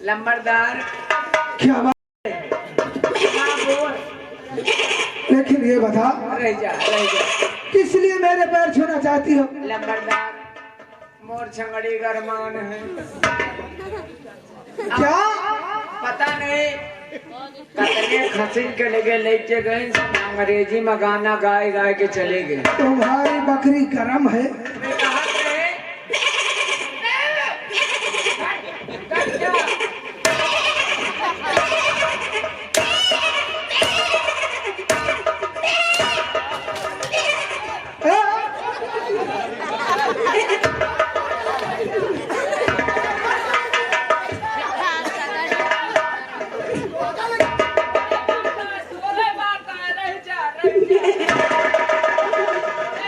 लंबरदार क्या बात? हाँ बोल। लेकिन ये बता, रह जा किस लिए मेरे पैर छूना चाहती हो? लंबरदार मोर छंगड़ी गरमान है। क्या? पता नहीं कतने खसीन के लगे लेके गए, अंग्रेजी में गाना गाए गाए के चले गए। तुम्हारी बकरी गरम है। मैं कहा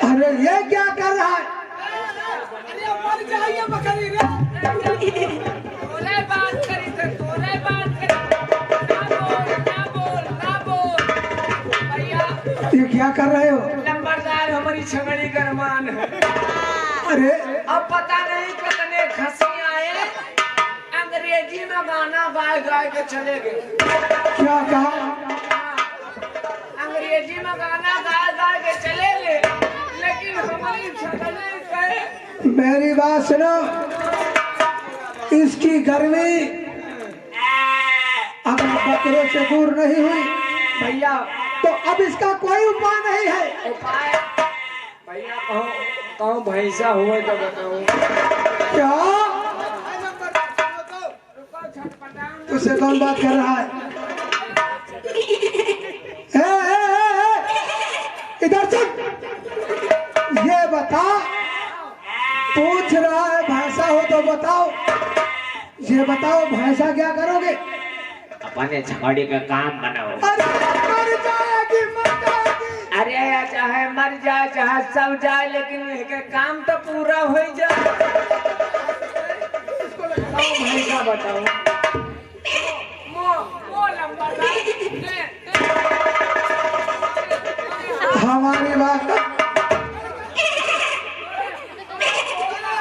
अरे ये क्या कर रहा है? अरे मर जाइए बकरी रे। तोरे बात करी तो तोरे बात करी। ना बोल भैया। ये क्या कर रहे हो? नंबरदार हमारी छंगड़ी गरमान है। अरे अब पता नहीं कितने खसी आए, अंग्रेजी में गाना गाए गाए के चले गए। क्या कहा? अंग्रेजी में गाना गाए गाए के चले गए, लेकिन हमारी छंगड़ी गए। मेरी बात सुनो, इसकी गर्मी अगर बकरों से दूर नहीं हुई भैया तो अब इसका कोई उपाय नहीं है। उपाय भैया कहूँ भैंसा हुए तो बताऊँ। क्या? तुझसे कौन बात कर रहा है? इधर चल। ये बता, पूछ रहा है भैंसा हो तो बताओ। ये बताओ भैंसा क्या करोगे? अपने छंगड़ी का काम बनाओ। अरे मर जाएगी, मर जाएगी। अरे चाहे मर जाए चाहे सब जाए, लेकिन इसके काम तो पूरा हो जाए। भैंसा बताओ। हमारी बात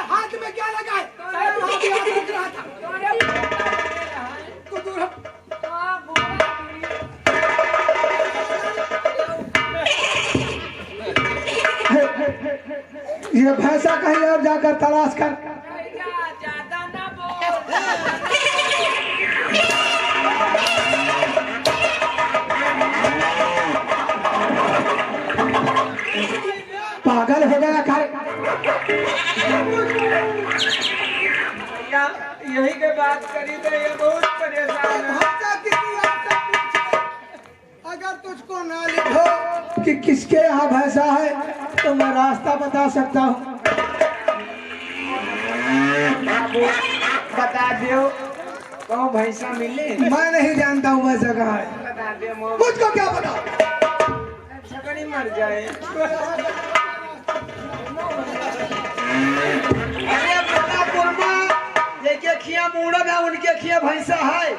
हाथ में क्या लगा है? ये भैंसा कहीं और जाकर तलाश कर। ज्यादा ना बोल। पागल हो गया खाए। यही के बात करी तो ये बहुत परेशान है। अगर तुझको ना लिखो कि किसके यहाँ भैंसा है तो मैं रास्ता बता सकता हूँ। बता दो कहो भैंसा मिले। मैं नहीं जानता हूँ भैंसा कहाँ है। बता दे मुझको क्या पता? छकड़ी मर जाए। अरे बता कुर्मा, ये खिया मूड़न है, उनके खिया भैंसा है।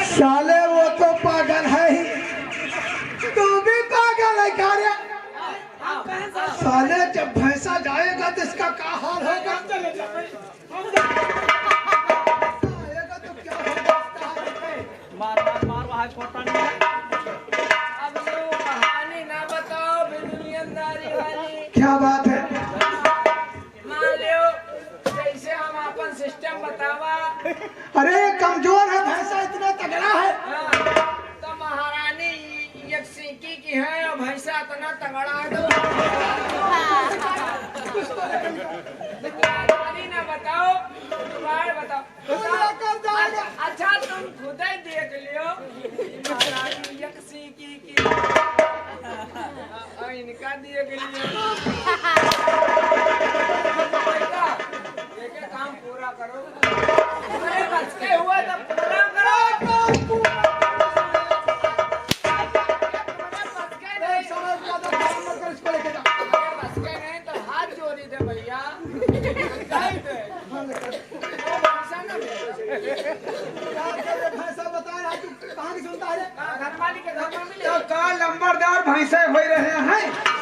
साले वो तो पागल है ही, तू भी पागल है कार्य। साले जब भैंसा जाएगा तो इसका क्या हाल होगा? अब ये कहानी ना बताओ दुनियादारी वाली। क्या बात है? मान लो जैसे हम अपन सिस्टम बतावा। अरे कमजोर है भैंसा, इतना तगड़ा है। तो महारानी एक सीकी की है और भैंसा इतना तगड़ा है तो ना बताओ। बताओ अच्छा तुम खुद ही देख लियो। महारानी एक सीकी की इनका देख लियो। काम पूरा करो। अरे बच के हुआ तो पूरा करो। भैंसा बता रहा, तू कहाँ की सुनता अरे घर मालिक के घर में मिले तो का लंबरदार भैंसे हो रहे हैं